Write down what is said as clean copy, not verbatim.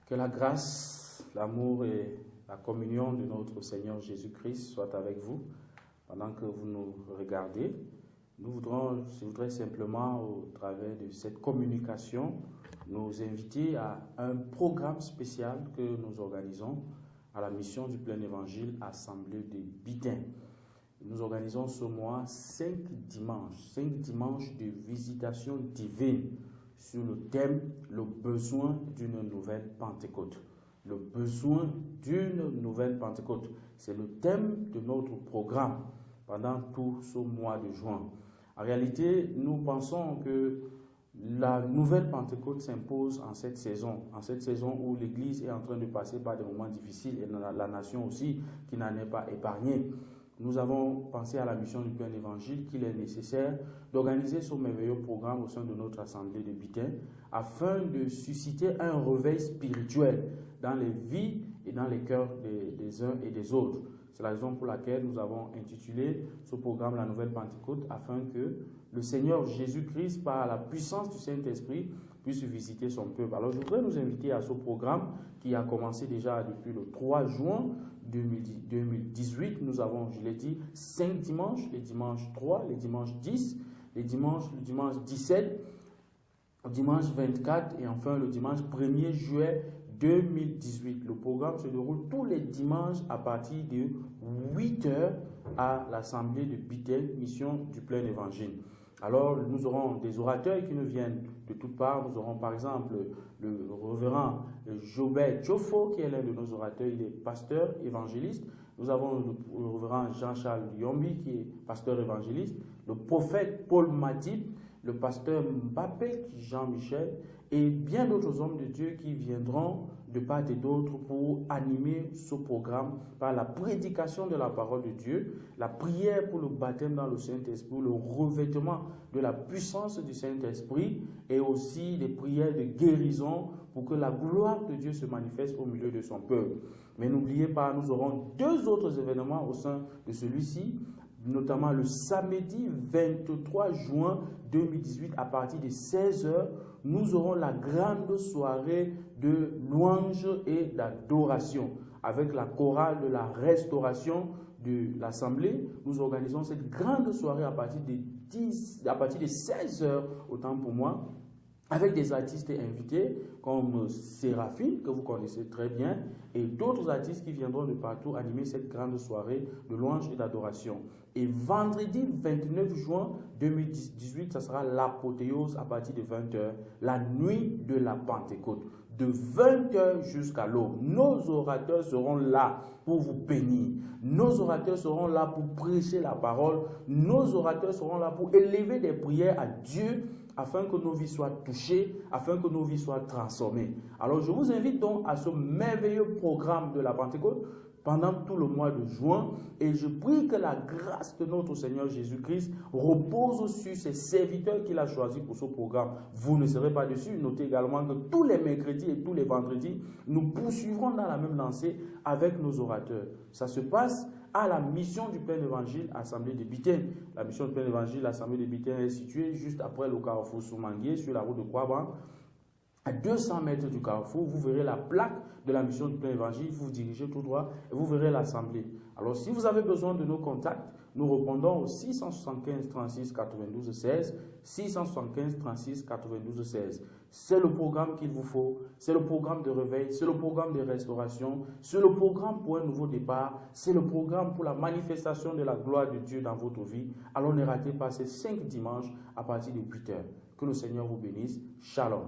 Que la grâce, l'amour et la communion de notre Seigneur Jésus-Christ soient avec vous pendant que vous nous regardez. Je voudrais simplement, au travers de cette communication, nous inviter à un programme spécial que nous organisons à la mission du plein évangile Assemblée de Bitaing. Nous organisons ce mois 5 dimanches de visitation divine sur le thème « Le besoin d'une nouvelle Pentecôte ». Le besoin d'une nouvelle Pentecôte. C'est le thème de notre programme pendant tout ce mois de juin. En réalité, nous pensons que la nouvelle Pentecôte s'impose en cette saison où l'Église est en train de passer par des moments difficiles et la nation aussi qui n'en est pas épargnée. Nous avons pensé à la mission du plein évangile qu'il est nécessaire d'organiser ce merveilleux programme au sein de notre assemblée de Bitaing afin de susciter un réveil spirituel dans les vies et dans les cœurs des uns et des autres. C'est la raison pour laquelle nous avons intitulé ce programme la Nouvelle Pentecôte afin que le Seigneur Jésus-Christ, par la puissance du Saint-Esprit, puisse visiter son peuple. Alors je voudrais nous inviter à ce programme qui a commencé déjà depuis le 3 juin 2018. Nous avons, je l'ai dit, 5 dimanches, les dimanches 3, les dimanches 10, le dimanche 17, le dimanche 24 et enfin le dimanche 1er juillet 2018. Le programme se déroule tous les dimanches à partir de 8 h à l'Assemblée de Bitaing, mission du plein évangile. Alors, nous aurons des orateurs qui nous viennent de toutes parts. Nous aurons par exemple le révérend Jobert Tchofo, qui est l'un de nos orateurs, il est pasteur évangéliste. Nous avons le révérend Jean-Charles Yombi, qui est pasteur évangéliste. Le prophète Paul Matip, le pasteur Mbappé Jean-Michel, et bien d'autres hommes de Dieu qui viendront de part et d'autre pour animer ce programme par la prédication de la parole de Dieu, la prière pour le baptême dans le Saint-Esprit, le revêtement de la puissance du Saint-Esprit et aussi des prières de guérison pour que la gloire de Dieu se manifeste au milieu de son peuple. Mais n'oubliez pas, nous aurons 2 autres événements au sein de celui-ci, notamment le samedi 23 juin 2018 à partir de 16 h, nous aurons la grande soirée de louange et d'adoration avec la chorale de la restauration de l'Assemblée. Nous organisons cette grande soirée à partir de 16 h, autant pour moi, avec des artistes invités comme Séraphine, que vous connaissez très bien, et d'autres artistes qui viendront de partout animer cette grande soirée de louange et d'adoration. Et vendredi 29 juin 2018, ça sera l'apothéose à partir de 20 h, la nuit de la Pentecôte. De 20 h jusqu'à l'aube, nos orateurs seront là pour vous bénir. Nos orateurs seront là pour prêcher la parole. Nos orateurs seront là pour élever des prières à Dieu afin que nos vies soient touchées, afin que nos vies soient transformées. Alors je vous invite donc à ce merveilleux programme de la Pentecôte pendant tout le mois de juin et je prie que la grâce de notre Seigneur Jésus-Christ repose sur ces serviteurs qu'il a choisis pour ce programme. Vous ne serez pas dessus. Notez également que tous les mercredis et tous les vendredis, nous poursuivrons dans la même lancée avec nos orateurs. Ça se passe à la mission du plein évangile Assemblée de Bitaing. La mission du plein évangile Assemblée de Bitaing est située juste après le carrefour Soumangué sur la route de Kouaban. À 200 mètres du carrefour, vous verrez la plaque de la mission du plein évangile, vous vous dirigez tout droit et vous verrez l'assemblée. Alors si vous avez besoin de nos contacts, nous répondons au 675 36 92 16, 675 36 92 16. C'est le programme qu'il vous faut, c'est le programme de réveil, c'est le programme de restauration, c'est le programme pour un nouveau départ, c'est le programme pour la manifestation de la gloire de Dieu dans votre vie. Alors ne ratez pas ces 5 dimanches à partir de 8 h. Que le Seigneur vous bénisse. Shalom.